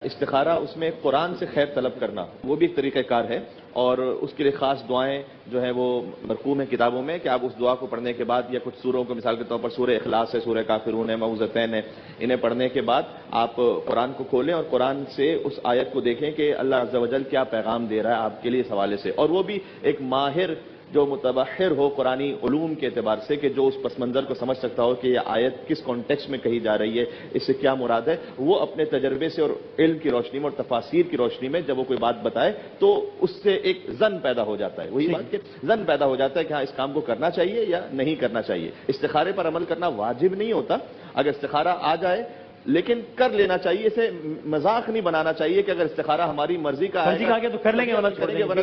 استخارہ اس میں قرآن سے خیر طلب کرنا وہ بھی ایک طریقہ کار ہے، اور اس کے لیے خاص دعائیں جو ہیں وہ مرقوم ہیں کتابوں میں کہ آپ اس دعا کو پڑھنے کے بعد یا کچھ سوروں کو مثال کے طور پر سورہ اخلاص ہے، سورہ کافرون ہے، معوذتین ہے، انہیں پڑھنے کے بعد آپ قرآن کو کھولیں اور قرآن سے اس آیت کو دیکھیں کہ اللہ عز و جل کیا پیغام دے رہا ہے آپ کے لیے اس حوالے سے، اور وہ بھی ایک ماہر جو متبحر ہو قرآنی علوم کے اعتبار سے کہ جو اس پس منظر کو سمجھ سکتا ہو کہ یہ آیت کس کانٹیکسٹ میں کہی جا رہی ہے، اس سے کیا مراد ہے، وہ اپنے تجربے سے اور علم کی روشنی میں اور تفاسیر کی روشنی میں جب وہ کوئی بات بتائے تو اس سے ایک ظن پیدا ہو جاتا ہے، وہی بات کہ ظن پیدا ہو جاتا ہے کہ ہاں اس کام کو کرنا چاہیے یا نہیں کرنا چاہیے۔ استخارے پر عمل کرنا واجب نہیں ہوتا، اگر استخارہ آ جائے لیکن کر لینا چاہیے، اسے مذاق نہیں بنانا چاہیے کہ اگر استخارہ ہماری مرضی کا آئے تو کر لیں گے،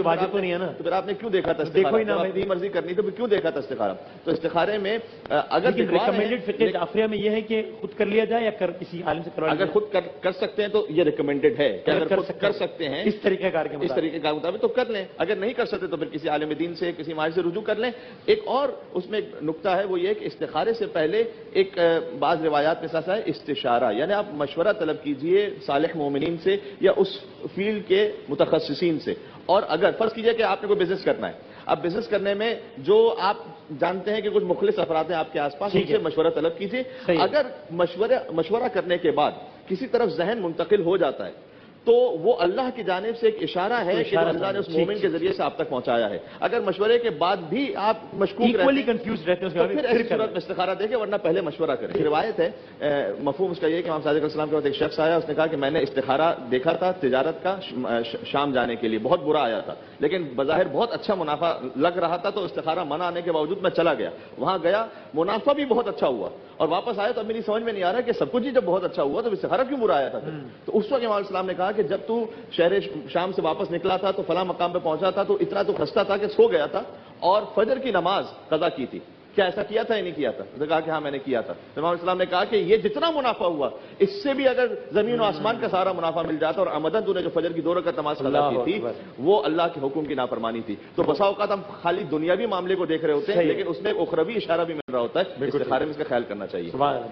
واجب تو نہیں ہے نا، تو پھر آپ نے کیوں دیکھا تھا استخارہ؟ اپنی مرضی کرنی تو پھر کیوں دیکھا تھا استخارہ؟ تو استخارے میں اگر ریکمینڈڈ فقہ جعفریہ میں یہ ہے کہ خود کر لیا جائے یا کسی عالم سے کروا لیا اگر خود کر سکتے ہیں تو یہ ریکمینڈڈ ہے کہ اگر خود کر سکتے ہیں اس طریقہ کار کے مطابق تو کر لیں، اگر نہیں کر سکتے تو پھر کسی عالم دین سے کسی ماہر سے رجوع کر لیں۔ ایک اور اس میں ایک نقطہ ہے، وہ یہ کہ استخارے سے پہلے ایک بعض روایات میں ساتھ ہے استشارہ، یعنی آپ مشورہ طلب کیجئے صالح مومنین سے یا اس فیلڈ کے متخصصین سے، اور اگر فرض کیجئے کہ آپ نے کوئی بزنس کرنا ہے، اب بزنس کرنے میں جو آپ جانتے ہیں کہ کچھ مخلص افراد ہیں آپ کے آس پاس، ان سے مشورہ طلب کیجئے۔ اگر مشورہ کرنے کے بعد کسی طرف ذہن منتقل ہو جاتا ہے تو وہ اللہ کی جانب سے ایک اشارہ ہے کہ جو اللہ نے اس مومن کے ذریعے سے آپ تک پہنچایا ہے۔ اگر مشورے کے بعد بھی آپ مشکوک رہتے ہیں تو پھر ایسی صورت میں استخارہ دیکھیں، ورنہ پہلے مشورہ کریں۔ روایت ہے، مفہوم اس کا یہ کہ امام صادق علیہ السلام کے پاس ایک شخص آیا، اس نے کہا کہ میں نے استخارہ دیکھا تھا تجارت کا شام جانے کے لیے، بہت برا آیا تھا لیکن بظاہر بہت اچھا منافع لگ رہا تھا، تو استخارہ منع آنے کے باوجود میں چلا گیا، وہاں گیا، منافع بھی بہت اچھا ہوا، اور واپس آیا تو اب میری سمجھ میں نہیں آ رہا کہ سب کچھ ہی جب بہت اچھا ہوا تو استخارہ کیوں برا آیا تھا۔ تو اس وقت امام علیہ السلام نے کہا کہ جب تو شہر شام سے واپس نکلا تھا تو فلاں مقام پہ پہنچا تھا تو اتنا تو خستہ تھا کہ سو گیا تھا اور فجر کی نماز قضا کی تھی، کیا ایسا کیا تھا یا نہیں کیا تھا؟ اس نے کہا کہ ہاں میں نے کیا تھا۔ امام علیہ السلام نے کہا کہ یہ جتنا منافع ہوا اس سے بھی اگر زمین و آسمان کا سارا منافع مل جاتا اور عمدن تو نے جو فجر کی 2 رکعت نماز قضا کی تھی وہ اللہ کے حکم کی نافرمانی تھی۔ تو بسا اوقات ہم خالی دنیاوی معاملے کو دیکھ رہے ہوتے ہیں لیکن اس میں ایک اخروی اشارہ بھی مل رہا ہوتا ہے، استخارے میں اس کا خیال کرنا چاہیے۔